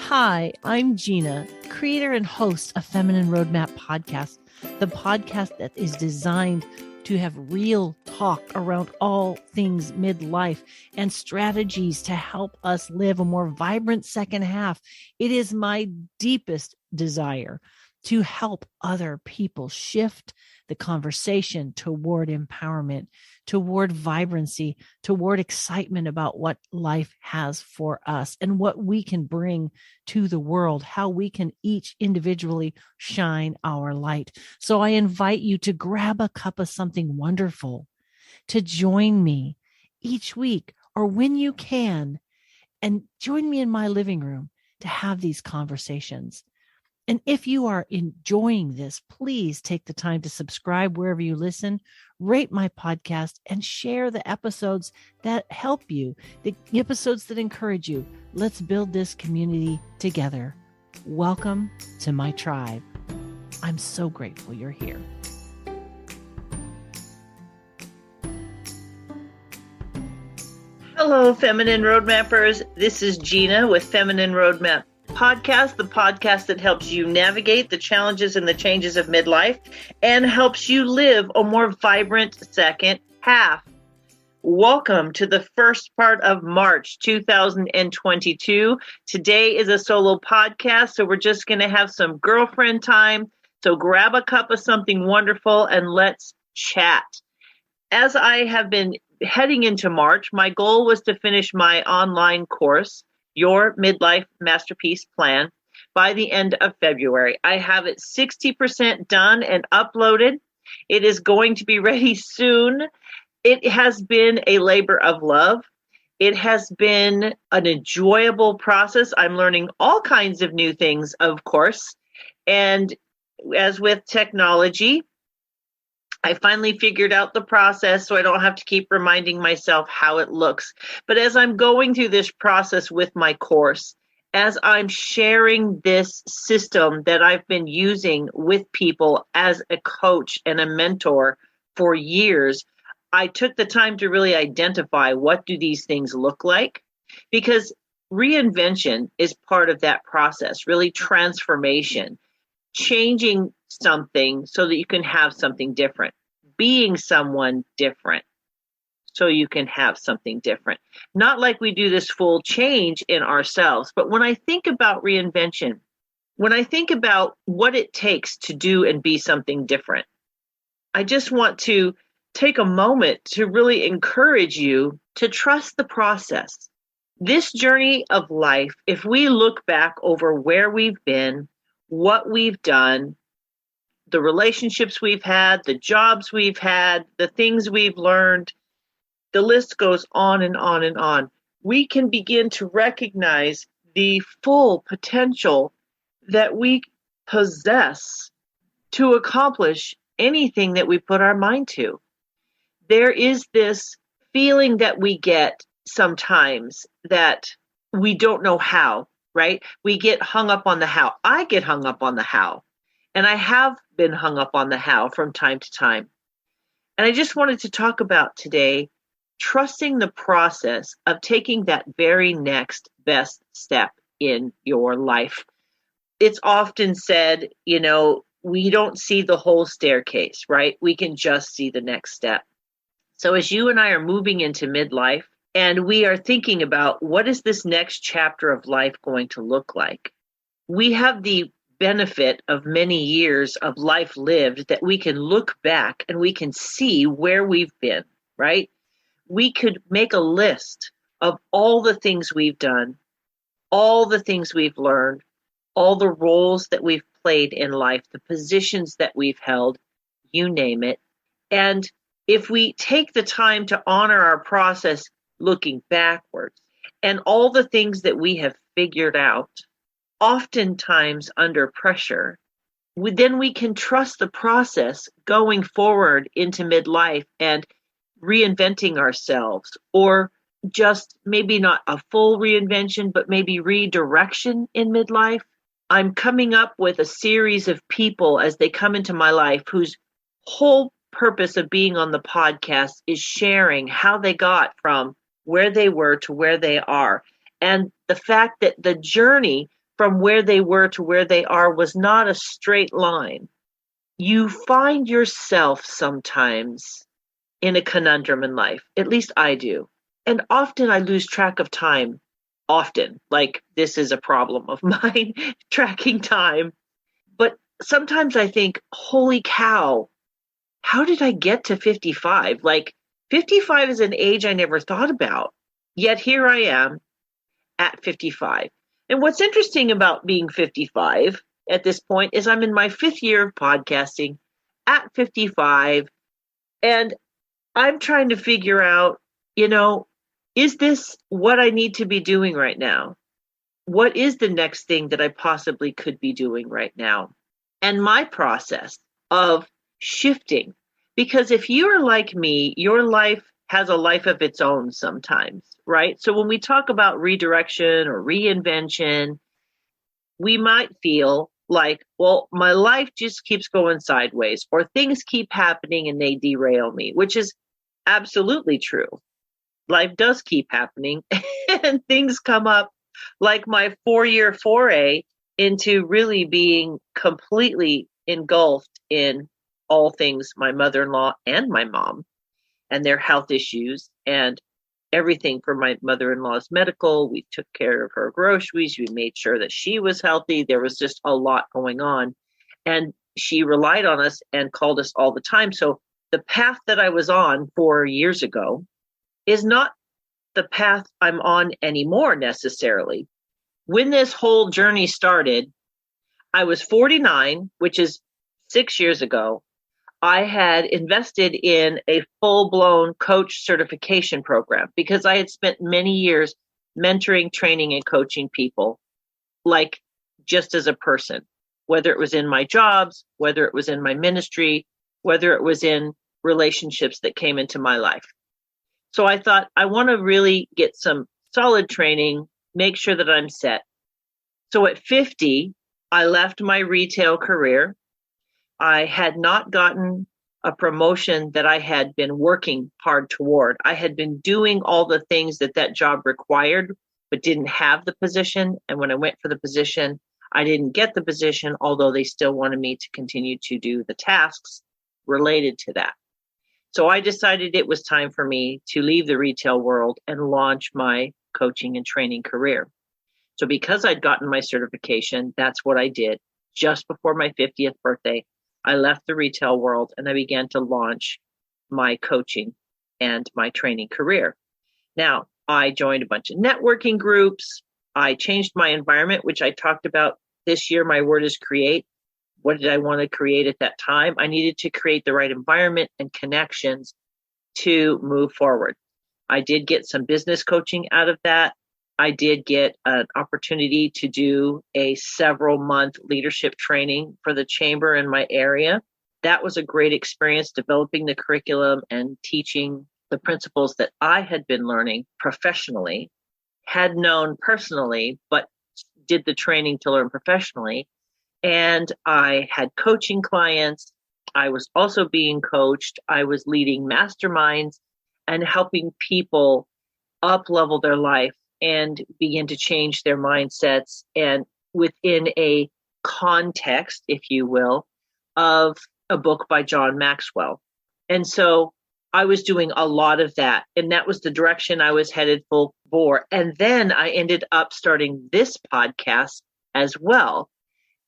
Hi, I'm Gina, creator and host of Feminine Roadmap Podcast, the podcast that is designed to have real talk around all things midlife and strategies to help us live a more vibrant second half. It is my deepest desire to help other people shift the conversation toward empowerment, toward vibrancy, toward excitement about what life has for us and what we can bring to the world, how we can each individually shine our light. So I invite you to grab a cup of something wonderful, to join me each week or when you can, and join me in my living room to have these conversations. And if you are enjoying this, please take the time to subscribe wherever you listen, rate my podcast, and share the episodes that help you, the episodes that encourage you. Let's build this community together. Welcome to my tribe. I'm so grateful you're here. Hello, Feminine Roadmappers. This is Gina with Feminine Roadmap Podcast, the podcast that helps you navigate the challenges and the changes of midlife and helps you live a more vibrant second half. Welcome to the first part of March 2022. Today is a solo podcast, so we're just going to have some girlfriend time. So grab a cup of something wonderful and let's chat. As I have been heading into March, my goal was to finish my online course, Your Midlife Masterpiece Plan, by the end of February. I have it 60% done and uploaded. It is going to be ready soon. It has been a labor of love. It has been an enjoyable process. I'm learning all kinds of new things, of course. And as with technology, I finally figured out the process so I don't have to keep reminding myself how it looks. But as I'm going through this process with my course, as I'm sharing this system that I've been using with people as a coach and a mentor for years, I took the time to really identify what do these things look like, because reinvention is part of that process, really transformation, changing something so that you can have something different, being someone different so you can have something different. Not like we do this full change in ourselves, but when I think about reinvention, when I think about what it takes to do and be something different, I just want to take a moment to really encourage you to trust the process. This journey of life, if we look back over where we've been, what we've done, the relationships we've had, the jobs we've had, the things we've learned, the list goes on and on and on. We can begin to recognize the full potential that we possess to accomplish anything that we put our mind to. There is this feeling that we get sometimes that we don't know how, right? We get hung up on the how. I get hung up on the how. And I have been hung up on the how from time to time. And I just wanted to talk about today trusting the process of taking that very next best step in your life. It's often said, we don't see the whole staircase, right? We can just see the next step. So as you and I are moving into midlife and we are thinking about what is this next chapter of life going to look like, we have the benefit of many years of life lived that we can look back and we can see where we've been, right? We could make a list of all the things we've done, all the things we've learned, all the roles that we've played in life, the positions that we've held, you name it. And if we take the time to honor our process looking backwards and all the things that we have figured out, oftentimes under pressure, then we can trust the process going forward into midlife and reinventing ourselves, or just maybe not a full reinvention, but maybe redirection in midlife. I'm coming up with a series of people as they come into my life whose whole purpose of being on the podcast is sharing how they got from where they were to where they are. And the fact that the journey from where they were to where they are was not a straight line. You find yourself sometimes in a conundrum in life. At least I do. And often I lose track of time. Often. Like this is a problem of mine, tracking time. But sometimes I think, holy cow, how did I get to 55? Like 55 is an age I never thought about. Yet here I am at 55. And what's interesting about being 55 at this point is I'm in my 5th year of podcasting at 55. And I'm trying to figure out, is this what I need to be doing right now? What is the next thing that I possibly could be doing right now? And my process of shifting, because if you're like me, your life has a life of its own sometimes, right? So when we talk about redirection or reinvention, we might feel like, well, my life just keeps going sideways, or things keep happening and they derail me, which is absolutely true. Life does keep happening and things come up, like my 4-year foray into really being completely engulfed in all things my mother-in-law and my mom and their health issues, and everything for my mother-in-law's medical. We took care of her groceries. We made sure that she was healthy. There was just a lot going on. And she relied on us and called us all the time. So the path that I was on 4 years ago is not the path I'm on anymore necessarily. When this whole journey started, I was 49, which is 6 years ago. I had invested in a full-blown coach certification program because I had spent many years mentoring, training, and coaching people, like just as a person, whether it was in my jobs, whether it was in my ministry, whether it was in relationships that came into my life. So I thought, I want to really get some solid training, make sure that I'm set. So at 50, I left my retail career. I had not gotten a promotion that I had been working hard toward. I had been doing all the things that job required, but didn't have the position. And when I went for the position, I didn't get the position, although they still wanted me to continue to do the tasks related to that. So I decided it was time for me to leave the retail world and launch my coaching and training career. So because I'd gotten my certification, that's what I did. Just before my 50th birthday, I left the retail world and I began to launch my coaching and my training career. Now, I joined a bunch of networking groups. I changed my environment, which I talked about this year. My word is create. What did I want to create at that time? I needed to create the right environment and connections to move forward. I did get some business coaching out of that. I did get an opportunity to do a several-month leadership training for the chamber in my area. That was a great experience, developing the curriculum and teaching the principles that I had been learning professionally, had known personally, but did the training to learn professionally. And I had coaching clients. I was also being coached. I was leading masterminds and helping people up-level their life and begin to change their mindsets, and within a context, if you will, of a book by John Maxwell. And so I was doing a lot of that, and that was the direction I was headed full bore. And then I ended up starting this podcast as well.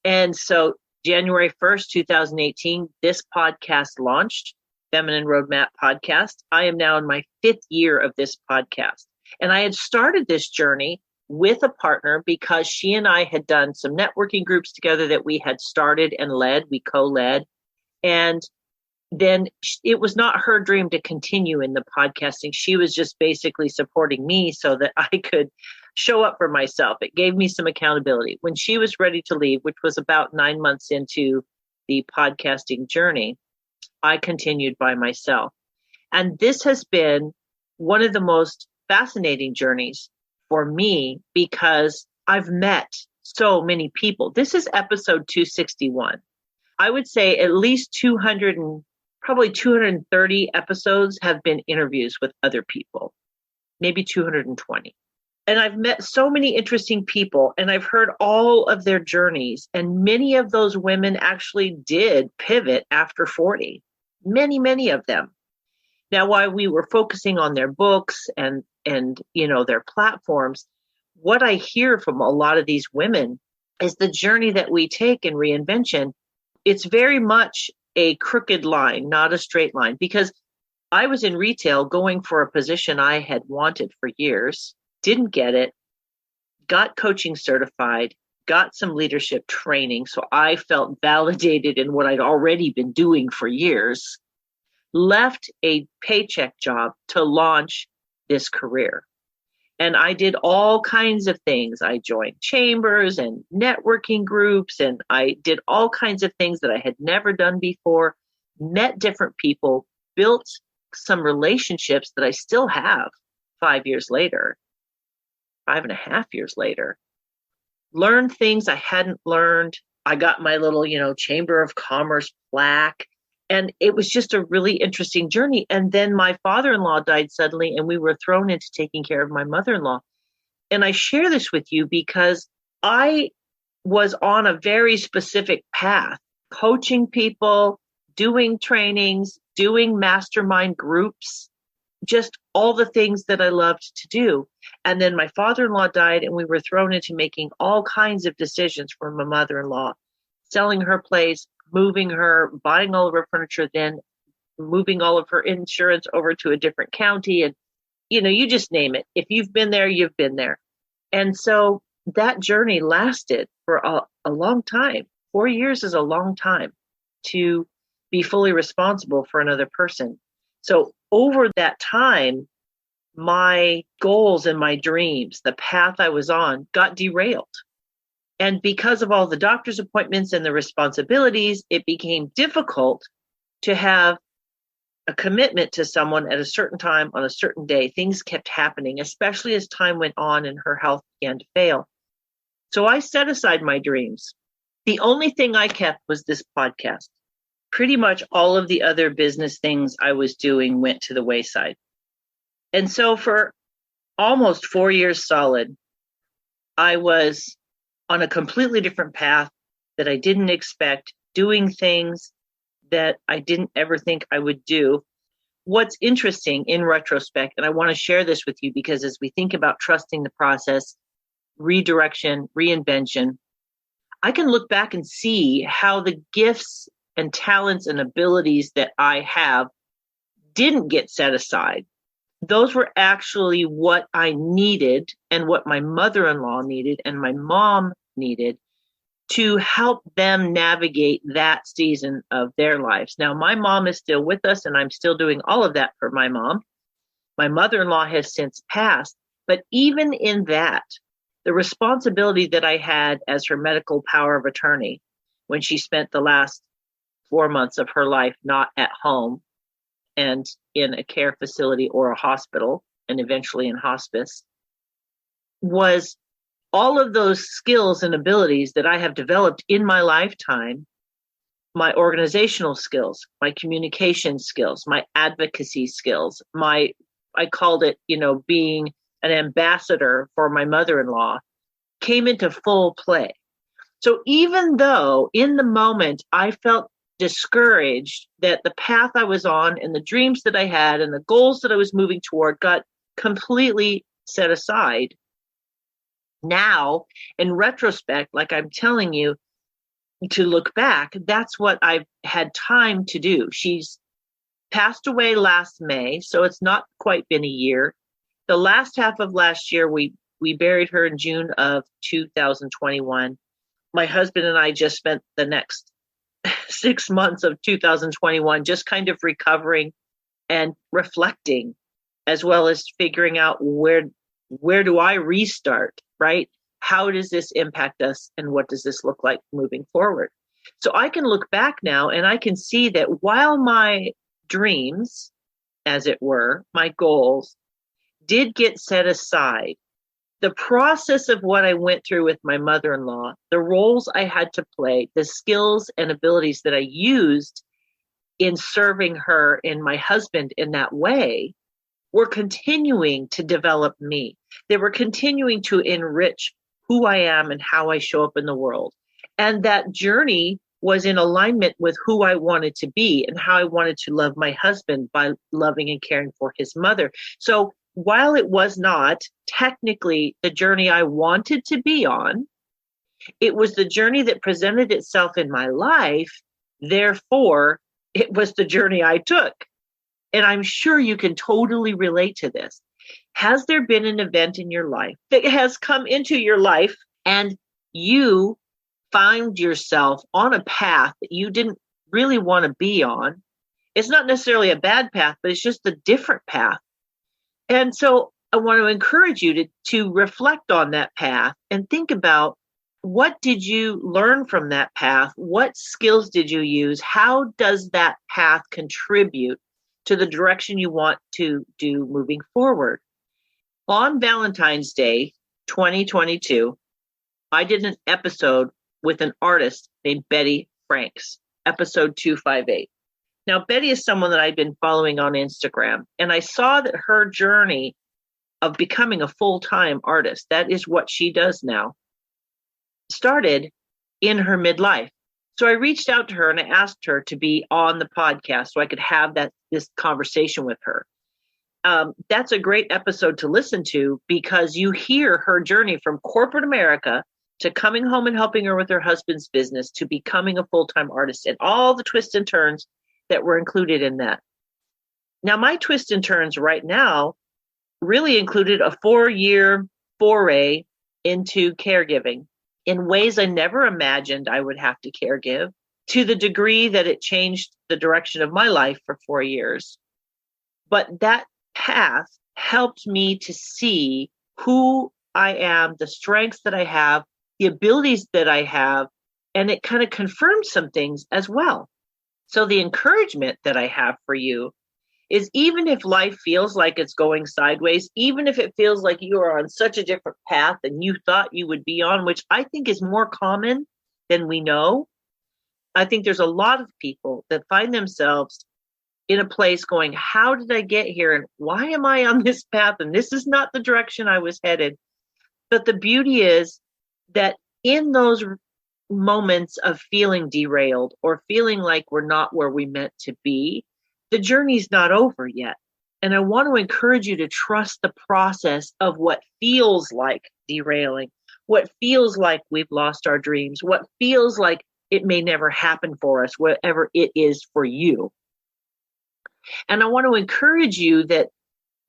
And so January 1st, 2018, this podcast launched, Feminine Roadmap Podcast. I am now in my 5th year of this podcast. And I had started this journey with a partner because she and I had done some networking groups together that we had started and led. We co-led. And then it was not her dream to continue in the podcasting. She was just basically supporting me so that I could show up for myself. It gave me some accountability. When she was ready to leave, which was about 9 months into the podcasting journey, I continued by myself. And this has been one of the most fascinating journeys for me because I've met so many people. This is episode 261. I would say at least 200 and probably 230 episodes have been interviews with other people, maybe 220. And I've met so many interesting people, and I've heard all of their journeys. And many of those women actually did pivot after 40. Many, many of them. Now, while we were focusing on their books and their platforms, what I hear from a lot of these women is the journey that we take in reinvention. It's very much a crooked line, not a straight line, because I was in retail going for a position I had wanted for years, didn't get it, got coaching certified, got some leadership training. So I felt validated in what I'd already been doing for years, left a paycheck job to launch this career. And I did all kinds of things. I joined chambers and networking groups, and I did all kinds of things that I had never done before, met different people, built some relationships that I still have 5 years later, 5.5 years later, learned things I hadn't learned. I got my little, Chamber of Commerce plaque. And it was just a really interesting journey. And then my father-in-law died suddenly, and we were thrown into taking care of my mother-in-law. And I share this with you because I was on a very specific path, coaching people, doing trainings, doing mastermind groups, just all the things that I loved to do. And then my father-in-law died, and we were thrown into making all kinds of decisions for my mother-in-law, selling her place, moving her, buying all of her furniture, then moving all of her insurance over to a different county. And, you just name it. If you've been there, you've been there. And so that journey lasted for a long time. 4 years is a long time to be fully responsible for another person. So over that time, my goals and my dreams, the path I was on, got derailed. And because of all the doctor's appointments and the responsibilities, it became difficult to have a commitment to someone at a certain time on a certain day. Things kept happening, especially as time went on and her health began to fail. So I set aside my dreams. The only thing I kept was this podcast. Pretty much all of the other business things I was doing went to the wayside. And so for almost 4 years solid, I was on a completely different path that I didn't expect, doing things that I didn't ever think I would do. What's interesting in retrospect, and I want to share this with you because as we think about trusting the process, redirection, reinvention, I can look back and see how the gifts and talents and abilities that I have didn't get set aside. Those were actually what I needed and what my mother-in-law needed and my mom needed to help them navigate that season of their lives. Now, my mom is still with us, and I'm still doing all of that for my mom. My mother-in-law has since passed, but even in that, the responsibility that I had as her medical power of attorney when she spent the last 4 months of her life not at home and in a care facility or a hospital, and eventually in hospice, was all of those skills and abilities that I have developed in my lifetime, my organizational skills, my communication skills, my advocacy skills, I called it, being an ambassador for my mother-in-law, came into full play. So even though in the moment I felt discouraged that the path I was on and the dreams that I had and the goals that I was moving toward got completely set aside, now, in retrospect, like I'm telling you, to look back, that's what I've had time to do. She's passed away last May, so it's not quite been a year. The last half of last year, we buried her in June of 2021. My husband and I just spent the next 6 months of 2021 just kind of recovering and reflecting, as well as figuring out where do I restart, right? How does this impact us, and what does this look like moving forward? So I can look back now and I can see that while my dreams, as it were, my goals did get set aside, the process of what I went through with my mother-in-law, the roles I had to play, the skills and abilities that I used in serving her and my husband in that way, were continuing to develop me. They were continuing to enrich who I am and how I show up in the world. And that journey was in alignment with who I wanted to be and how I wanted to love my husband by loving and caring for his mother. So while it was not technically the journey I wanted to be on, it was the journey that presented itself in my life. Therefore, it was the journey I took. And I'm sure you can totally relate to this. Has there been an event in your life that has come into your life and you found yourself on a path that you didn't really want to be on? It's not necessarily a bad path, but it's just a different path. And so I want to encourage you to reflect on that path and think about, what did you learn from that path? What skills did you use? How does that path contribute to the direction you want to do moving forward? On Valentine's Day, 2022, I did an episode with an artist named Betty Franks, episode 258. Now, Betty is someone that I've been following on Instagram, and I saw that her journey of becoming a full-time artist, that is what she does now, started in her midlife. So I reached out to her and I asked her to be on the podcast so I could have this conversation with her. That's a great episode to listen to, because you hear her journey from corporate America to coming home and helping her with her husband's business to becoming a full-time artist, and all the twists and turns that were included in that. Now, my twists and turns right now really included a 4-year foray into caregiving in ways I never imagined I would have to caregive, to the degree that it changed the direction of my life for 4 years. But that path helped me to see who I am, the strengths that I have, the abilities that I have, and it kind of confirmed some things as well. So the encouragement that I have for you is, even if life feels like it's going sideways, even if it feels like you are on such a different path than you thought you would be on, which I think is more common than we know. I think there's a lot of people that find themselves in a place going, how did I get here? And why am I on this path? And this is not the direction I was headed. But the beauty is that in those moments of feeling derailed or feeling like we're not where we meant to be, the journey's not over yet. And I want to encourage you to trust the process of what feels like derailing, what feels like we've lost our dreams, what feels like it may never happen for us, whatever it is for you. And I want to encourage you that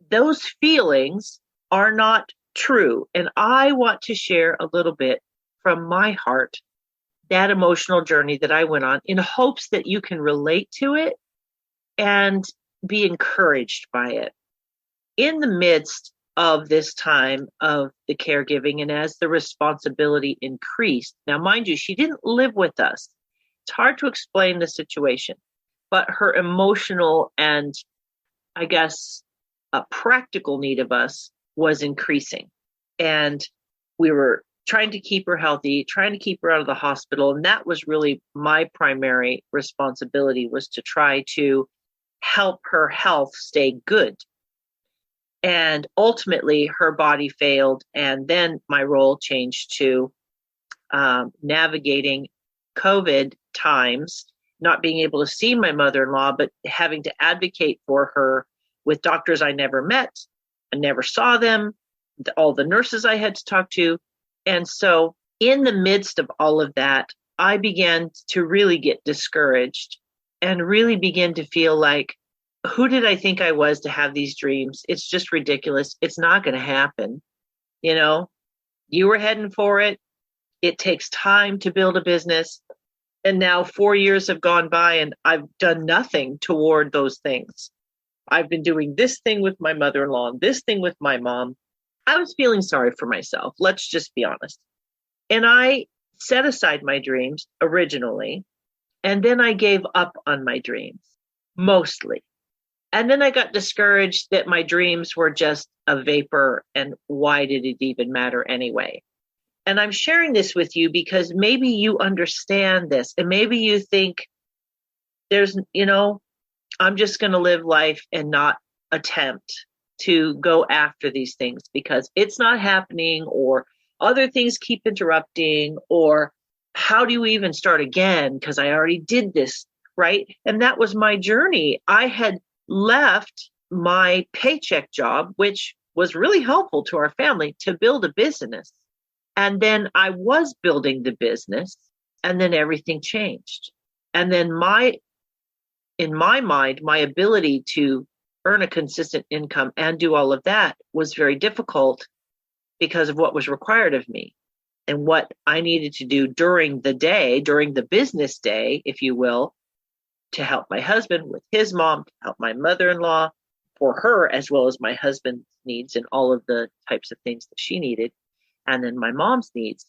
those feelings are not true. And I want to share a little bit from my heart, that emotional journey that I went on, in hopes that you can relate to it and be encouraged by it. In the midst of this time of the caregiving, and as the responsibility increased, now mind you, she didn't live with us. It's hard to explain the situation, but her emotional and, I guess, a practical need of us was increasing. And we were trying to keep her healthy, trying to keep her out of the hospital. And that was really my primary responsibility, was to try to help her health stay good. And ultimately her body failed. And then my role changed to navigating COVID times, not being able to see my mother-in-law, but having to advocate for her with doctors I never met. I never saw them, all the nurses I had to talk to. And so in the midst of all of that, I began to really get discouraged and really begin to feel like, who did I think I was to have these dreams? It's just ridiculous. It's not going to happen. You know, you were heading for it. It takes time to build a business. And now 4 years have gone by and I've done nothing toward those things. I've been doing this thing with my mother-in-law and this thing with my mom. I was feeling sorry for myself. Let's just be honest. And I set aside my dreams originally, and then I gave up on my dreams, mostly. And then I got discouraged that my dreams were just a vapor, and why did it even matter anyway? And I'm sharing this with you because maybe you understand this, and maybe you think I'm just going to live life and not attempt to go after these things because it's not happening, or other things keep interrupting, or how do you even start again? Because I already did this, right? And that was my journey. I had left my paycheck job, which was really helpful to our family, to build a business. And then I was building the business, and then everything changed. And then in my mind, my ability to earn a consistent income and do all of that was very difficult because of what was required of me and what I needed to do during the day, during the business day, if you will, to help my husband with his mom, to help my mother-in-law, for her, as well as my husband's needs and all of the types of things that she needed, and then my mom's needs.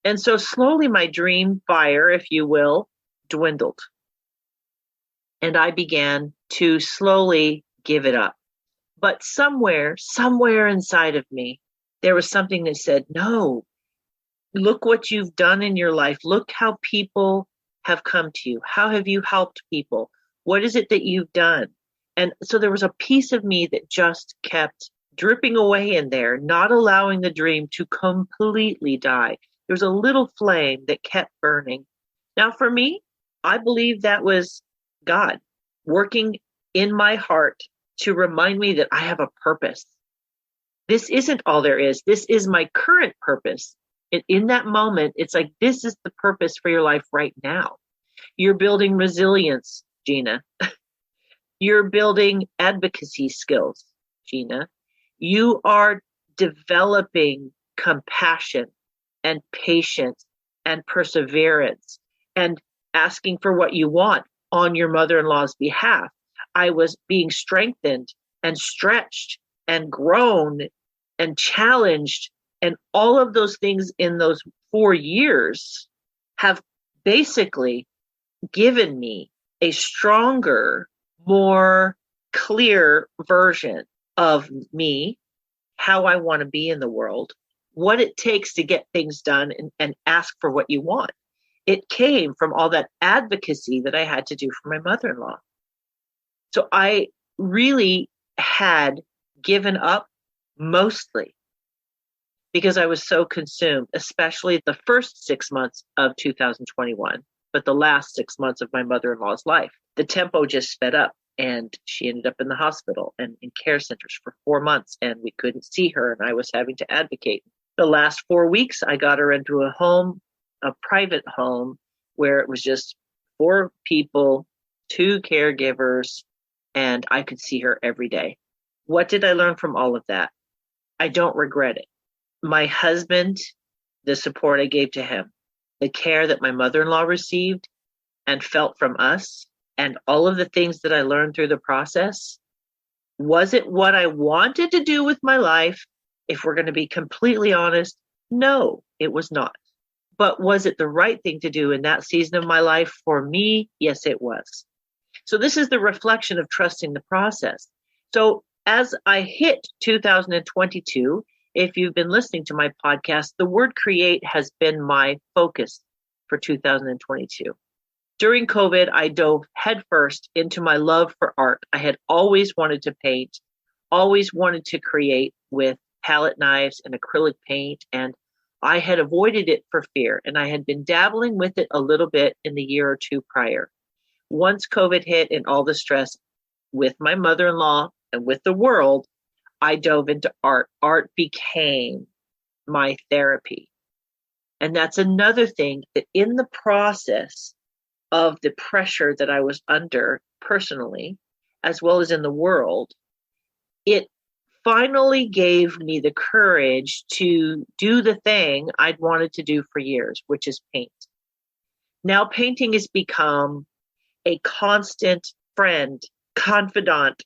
And so slowly my dream fire, if you will, dwindled. And I began to slowly give it up. But somewhere inside of me, there was something that said, no, look what you've done in your life. Look how people have come to you. How have you helped people? What is it that you've done? And so there was a piece of me that just kept dripping away in there, not allowing the dream to completely die. There was a little flame that kept burning. Now, for me, I believe that was God working in my heart to remind me that I have a purpose. This isn't all there is. This is my current purpose. In that moment, it's like, this is the purpose for your life right now. You're building resilience, Gina. You're building advocacy skills, Gina. You are developing compassion and patience and perseverance and asking for what you want on your mother-in-law's behalf. I was being strengthened and stretched and grown and challenged. And all of those things in those 4 years have basically given me a stronger, more clear version of me, how I want to be in the world, what it takes to get things done and ask for what you want. It came from all that advocacy that I had to do for my mother-in-law. So I really had given up mostly because I was so consumed, especially the first 6 months of 2021, but the last 6 months of my mother-in-law's life. The tempo just sped up, and she ended up in the hospital and in care centers for 4 months, and we couldn't see her, and I was having to advocate. The last 4 weeks, I got her into a home, a private home, where it was just 4 people, 2 caregivers, and I could see her every day. What did I learn from all of that? I don't regret it. My husband, the support I gave to him, the care that my mother-in-law received and felt from us, and all of the things that I learned through the process, was it what I wanted to do with my life? If we're going to be completely honest, no, it was not. But was it the right thing to do in that season of my life for me? Yes, it was. So this is the reflection of trusting the process. So as I hit 2022, if you've been listening to my podcast, the word create has been my focus for 2022. During COVID, I dove headfirst into my love for art. I had always wanted to paint, always wanted to create with palette knives and acrylic paint, and I had avoided it for fear, and I had been dabbling with it a little bit in the year or two prior. Once COVID hit and all the stress with my mother-in-law and with the world, I dove into art. Art became my therapy. And that's another thing, that in the process of the pressure that I was under personally, as well as in the world, it finally gave me the courage to do the thing I'd wanted to do for years, which is paint. Now painting has become a constant friend, confidant,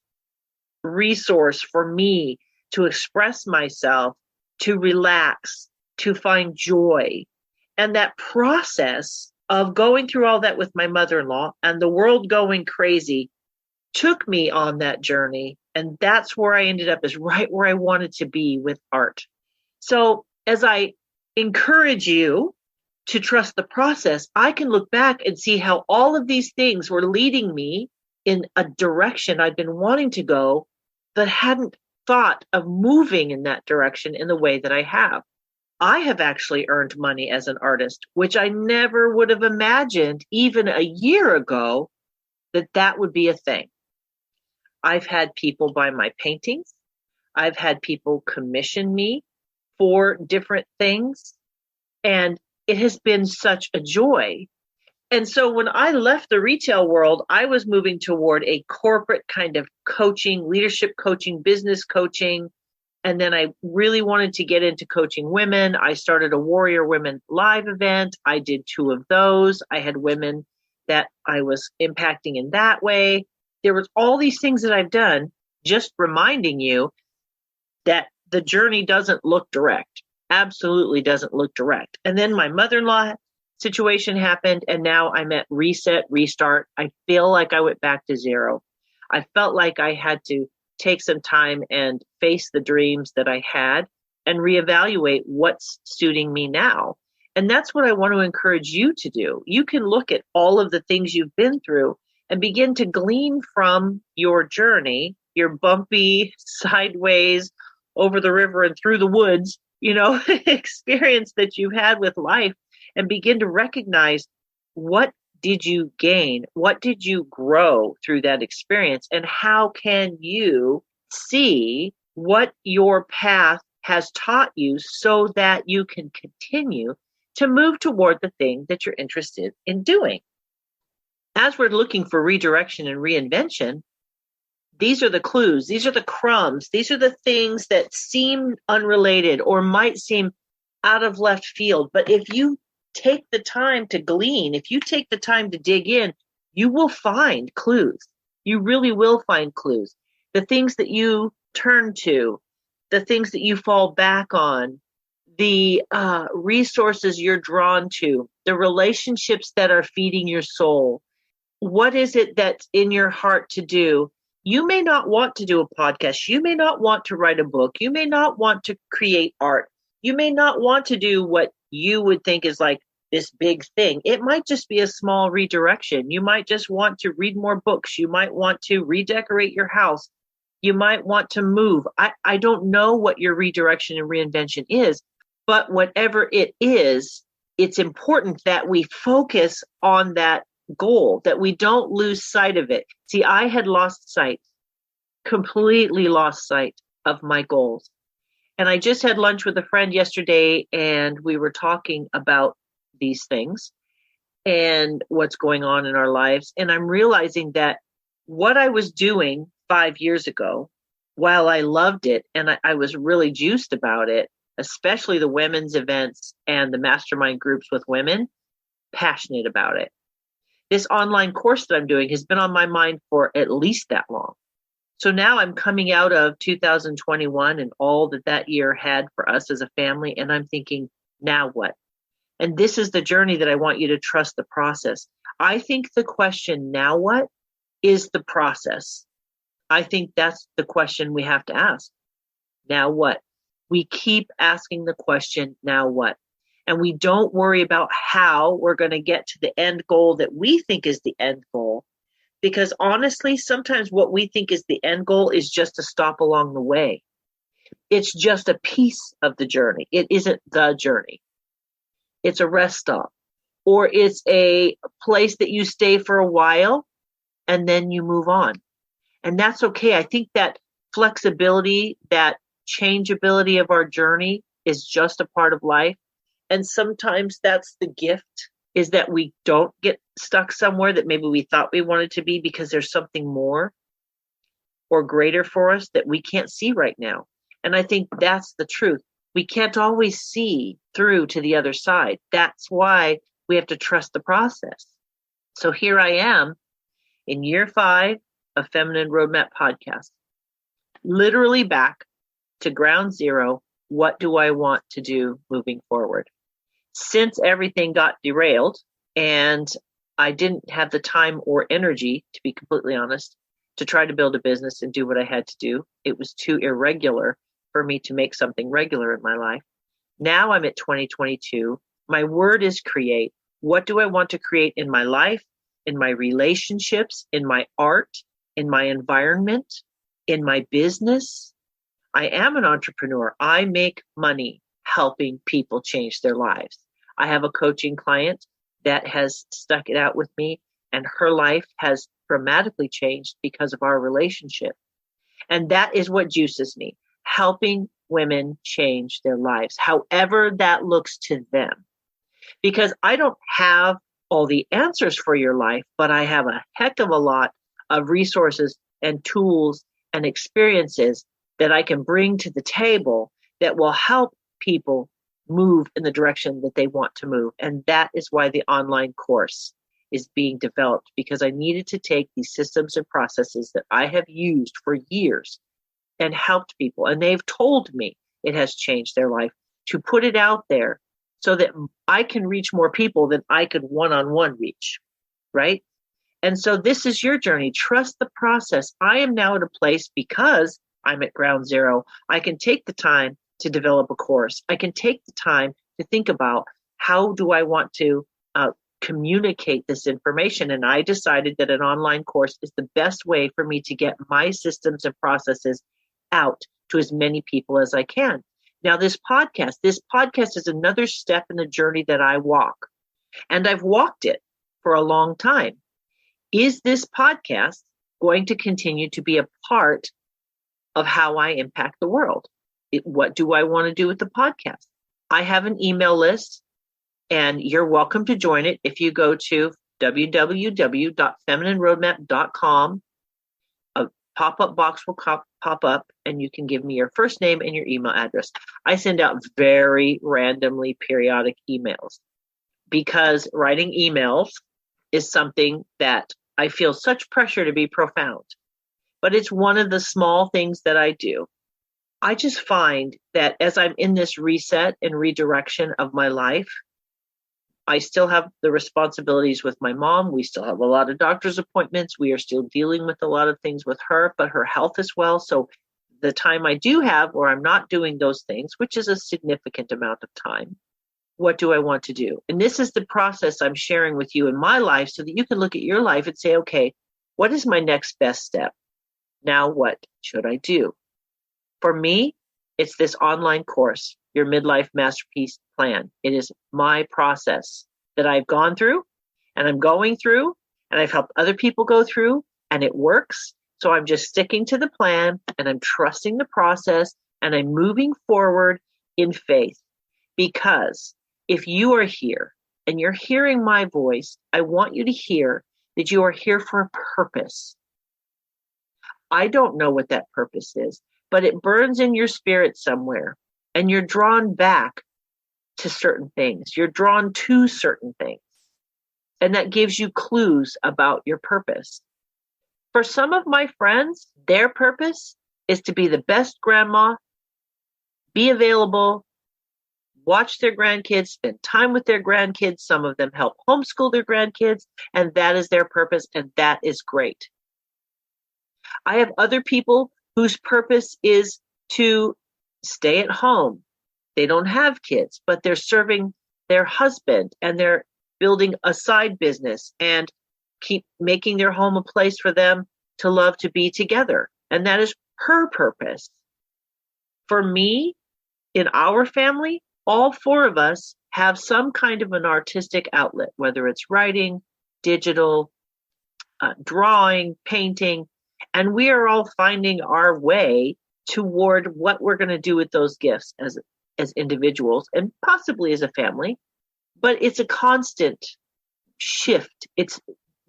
resource for me to express myself, to relax, to find joy. And that process of going through all that with my mother-in-law and the world going crazy took me on that journey. And that's where I ended up, is right where I wanted to be with art. So as I encourage you to trust the process, I can look back and see how all of these things were leading me in a direction I'd been wanting to go, but hadn't thought of moving in that direction in the way that I have. I have actually earned money as an artist, which I never would have imagined even a year ago that would be a thing. I've had people buy my paintings. I've had people commission me for different things. And it has been such a joy. And so when I left the retail world, I was moving toward a corporate kind of coaching, leadership coaching, business coaching. And then I really wanted to get into coaching women. I started a Warrior Women Live event. I did 2 of those. I had women that I was impacting in that way. There was all these things that I've done, just reminding you that the journey doesn't look direct. Absolutely doesn't look direct. And then my mother-in-law situation happened, and now I'm at reset, restart. I feel like I went back to zero. I felt like I had to take some time and face the dreams that I had and reevaluate what's suiting me now. And that's what I want to encourage you to do. You can look at all of the things you've been through and begin to glean from your journey, your bumpy, sideways, over the river and through the woods, experience that you've had with life, and begin to recognize, what did you gain? What did you grow through that experience? And how can you see what your path has taught you so that you can continue to move toward the thing that you're interested in doing? As we're looking for redirection and reinvention, these are the clues. These are the crumbs. These are the things that seem unrelated or might seem out of left field. But if you take the time to glean, if you take the time to dig in, you will find clues. You really will find clues. The things that you turn to, the things that you fall back on, the resources you're drawn to, the relationships that are feeding your soul. What is it that's in your heart to do? You may not want to do a podcast. You may not want to write a book. You may not want to create art. You may not want to do what you would think is like this big thing. It might just be a small redirection. You might just want to read more books. You might want to redecorate your house. You might want to move. I don't know what your redirection and reinvention is, but whatever it is, it's important that we focus on that goal, that we don't lose sight of it. See, I had completely lost sight of my goals. And I just had lunch with a friend yesterday, and we were talking about these things and what's going on in our lives. And I'm realizing that what I was doing 5 years ago, while I loved it and I was really juiced about it, especially the women's events and the mastermind groups with women, passionate about it. This online course that I'm doing has been on my mind for at least that long. So now I'm coming out of 2021 and all that year had for us as a family. And I'm thinking, now what? And this is the journey that I want you to trust the process. I think the question, now what, is the process. I think that's the question we have to ask. Now what? We keep asking the question, now what? And we don't worry about how we're going to get to the end goal that we think is the end goal. Because honestly, sometimes what we think is the end goal is just a stop along the way. It's just a piece of the journey. It isn't the journey. It's a rest stop, or it's a place that you stay for a while and then you move on. And that's okay. I think that flexibility, that changeability of our journey is just a part of life. And sometimes that's the gift, is that we don't get stuck somewhere that maybe we thought we wanted to be because there's something more or greater for us that we can't see right now. And I think that's the truth. We can't always see through to the other side. That's why we have to trust the process. So here I am in year 5 of Feminine Roadmap Podcast, literally back to ground zero. What do I want to do moving forward? Since everything got derailed and I didn't have the time or energy, to be completely honest, to try to build a business and do what I had to do, it was too irregular for me to make something regular in my life. Now I'm at 2022. My word is create. What do I want to create in my life, in my relationships, in my art, in my environment, in my business? I am an entrepreneur. I make money helping people change their lives. I have a coaching client that has stuck it out with me, and her life has dramatically changed because of our relationship. And that is what juices me, helping women change their lives, however that looks to them. Because I don't have all the answers for your life, but I have a heck of a lot of resources and tools and experiences that I can bring to the table that will help people move in the direction that they want to move. And that is why the online course is being developed, because I needed to take these systems and processes that I have used for years and helped people. And they've told me it has changed their life, to put it out there so that I can reach more people than I could one-on-one reach, right? And so this is your journey. Trust the process. I am now at a place, because I'm at ground zero, I can take the time to develop a course. I can take the time to think about, how do I want to communicate this information? And I decided that an online course is the best way for me to get my systems and processes out to as many people as I can. Now, this podcast is another step in the journey that I walk, and I've walked it for a long time. Is this podcast going to continue to be a part of how I impact the world? What do I want to do with the podcast? I have an email list, and you're welcome to join it if you go to www.feminineroadmap.com. A pop-up box will pop up, and you can give me your first name and your email address. I send out very randomly periodic emails, because writing emails is something that I feel such pressure to be profound. But it's one of the small things that I do. I just find that as I'm in this reset and redirection of my life, I still have the responsibilities with my mom. We still have a lot of doctor's appointments. We are still dealing with a lot of things with her, but her health as well. So the time I do have where I'm not doing those things, which is a significant amount of time, what do I want to do? And this is the process I'm sharing with you in my life, so that you can look at your life and say, okay, what is my next best step? Now what should I do? For me, it's this online course, your Midlife Masterpiece Plan. It is my process that I've gone through, and I'm going through, and I've helped other people go through, and it works. So I'm just sticking to the plan, and I'm trusting the process, and I'm moving forward in faith. Because if you are here and you're hearing my voice, I want you to hear that you are here for a purpose. I don't know what that purpose is, but it burns in your spirit somewhere, and you're drawn back to certain things. You're drawn to certain things, and that gives you clues about your purpose. For some of my friends, their purpose is to be the best grandma, be available, watch their grandkids, spend time with their grandkids. Some of them help homeschool their grandkids, and that is their purpose, and that is great. I have other people whose purpose is to stay at home. They don't have kids, but they're serving their husband, and they're building a side business and keep making their home a place for them to love, to be together. And that is her purpose. For me, in our family, all four of us have some kind of an artistic outlet, whether it's writing, digital, drawing, painting, and we are all finding our way toward what we're going to do with those gifts as individuals, and possibly as a family. But it's a constant shift.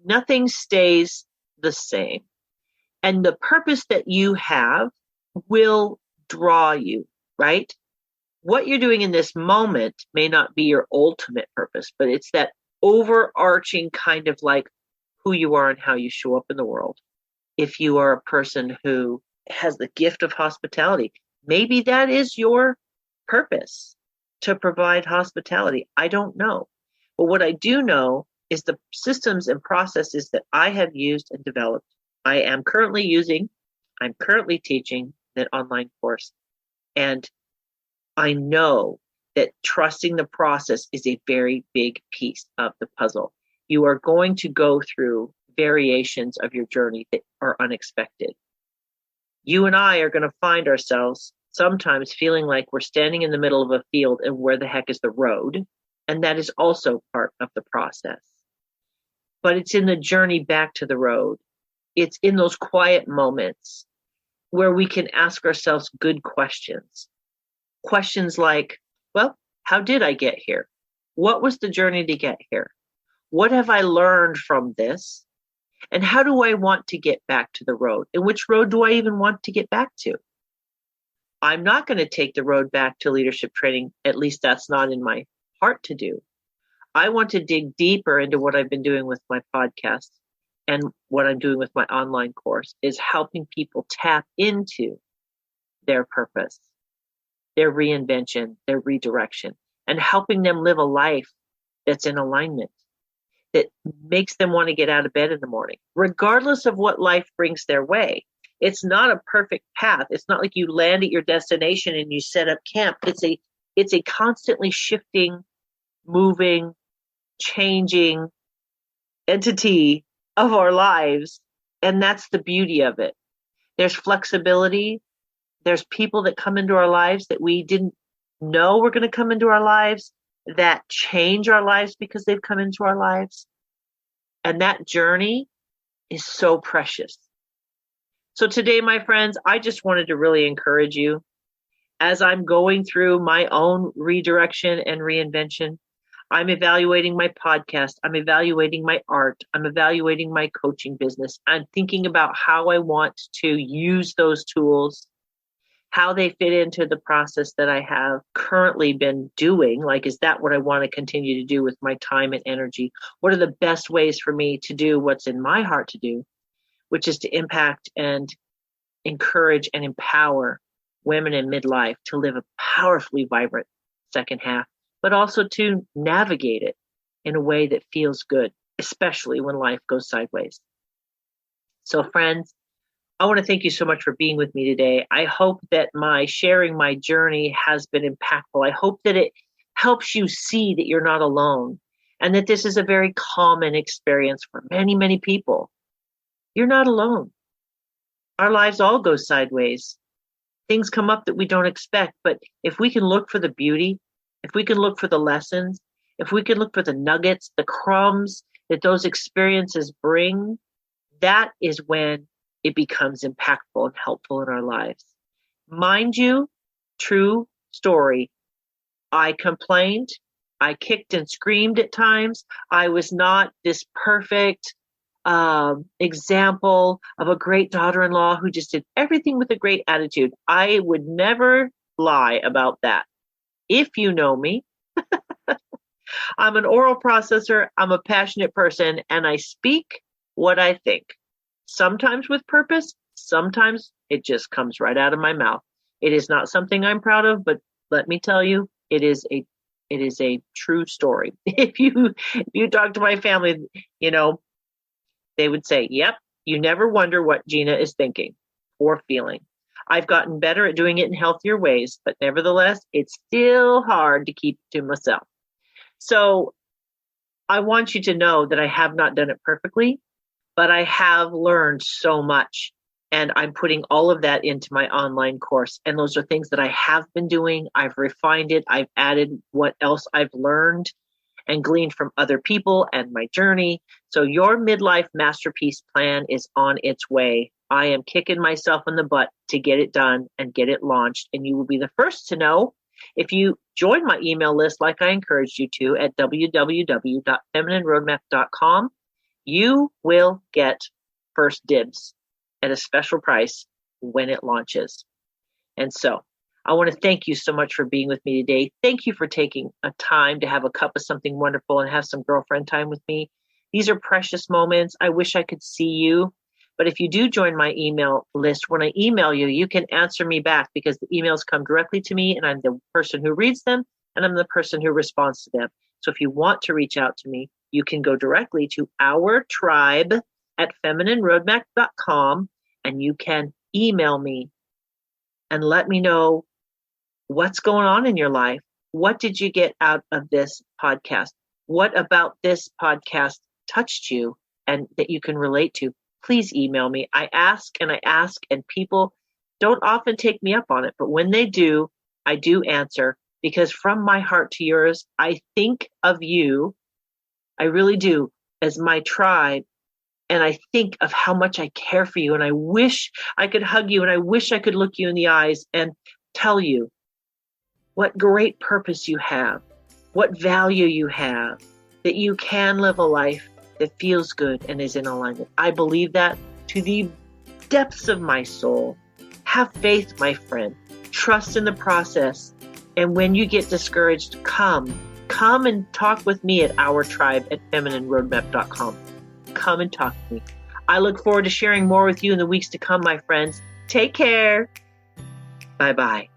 Nothing stays the same. And the purpose that you have will draw you, right? What you're doing in this moment may not be your ultimate purpose, but it's that overarching kind of like who you are and how you show up in the world. If you are a person who has the gift of hospitality, maybe that is your purpose, to provide hospitality. I don't know. But what I do know is the systems and processes that I have used and developed. I'm currently teaching an online course. And I know that trusting the process is a very big piece of the puzzle. You are going to go through variations of your journey that are unexpected. You and I are going to find ourselves sometimes feeling like we're standing in the middle of a field and where the heck is the road? And that is also part of the process. But it's in the journey back to the road. It's in those quiet moments where we can ask ourselves good questions. Questions like, well, how did I get here? What was the journey to get here? What have I learned from this? And how do I want to get back to the road? And which road do I even want to get back to? I'm not going to take the road back to leadership training. At least that's not in my heart to do. I want to dig deeper into what I've been doing with my podcast and what I'm doing with my online course is helping people tap into their purpose, their reinvention, their redirection, and helping them live a life that's in alignment, that makes them want to get out of bed in the morning, regardless of what life brings their way. It's not a perfect path. It's not like you land at your destination and you set up camp. It's a constantly shifting, moving, changing entity of our lives. And that's the beauty of it. There's flexibility. There's people that come into our lives that we didn't know were going to come into our lives, that change our lives because they've come into our lives. And that journey is so precious. So today, my friends, I just wanted to really encourage you as I'm going through my own redirection and reinvention. I'm evaluating my podcast. I'm evaluating my art. I'm evaluating my coaching business. I'm thinking about how I want to use those tools, how they fit into the process that I have currently been doing. Like, is that what I want to continue to do with my time and energy? What are the best ways for me to do what's in my heart to do, which is to impact and encourage and empower women in midlife to live a powerfully vibrant second half, but also to navigate it in a way that feels good, especially when life goes sideways. So friends, I want to thank you so much for being with me today. I hope that my sharing my journey has been impactful. I hope that it helps you see that you're not alone and that this is a very common experience for many, many people. You're not alone. Our lives all go sideways. Things come up that we don't expect, but if we can look for the beauty, if we can look for the lessons, if we can look for the nuggets, the crumbs that those experiences bring, that is when it becomes impactful and helpful in our lives. Mind you, true story. I complained. I kicked and screamed at times. I was not this perfect example of a great daughter-in-law who just did everything with a great attitude. I would never lie about that. If you know me, I'm an oral processor. I'm a passionate person, and I speak what I think. Sometimes with purpose, sometimes it just comes right out of my mouth. It is not something I'm proud of, but let me tell you, it is a true story. If you talk to my family, they would say, yep, you never wonder what Gina is thinking or feeling. I've gotten better at doing it in healthier ways, but nevertheless, it's still hard to keep to myself. So I want you to know that I have not done it perfectly, but I have learned so much. And I'm putting all of that into my online course. And those are things that I have been doing. I've refined it. I've added what else I've learned and gleaned from other people and my journey. So your midlife masterpiece plan is on its way. I am kicking myself in the butt to get it done and get it launched. And you will be the first to know if you join my email list like I encouraged you to at www.feminineroadmap.com. You will get first dibs at a special price when it launches. And so I want to thank you so much for being with me today. Thank you for taking a time to have a cup of something wonderful and have some girlfriend time with me. These are precious moments. I wish I could see you. But if you do join my email list, when I email you, you can answer me back because the emails come directly to me and I'm the person who reads them and I'm the person who responds to them. So if you want to reach out to me, you can go directly to our tribe at feminineroadmap.com and you can email me and let me know what's going on in your life. What did you get out of this podcast? What about this podcast touched you and that you can relate to? Please email me. I ask and people don't often take me up on it, but when they do, I do answer, because from my heart to yours, I think of you, I really do, as my tribe. And I think of how much I care for you. And I wish I could hug you. And I wish I could look you in the eyes and tell you what great purpose you have, what value you have, that you can live a life that feels good and is in alignment. I believe that to the depths of my soul. Have faith, my friend. Trust in the process. And when you get discouraged, come and talk with me at our tribe at feminineroadmap.com. Come and talk to me. I look forward to sharing more with you in the weeks to come, my friends. Take care. Bye-bye.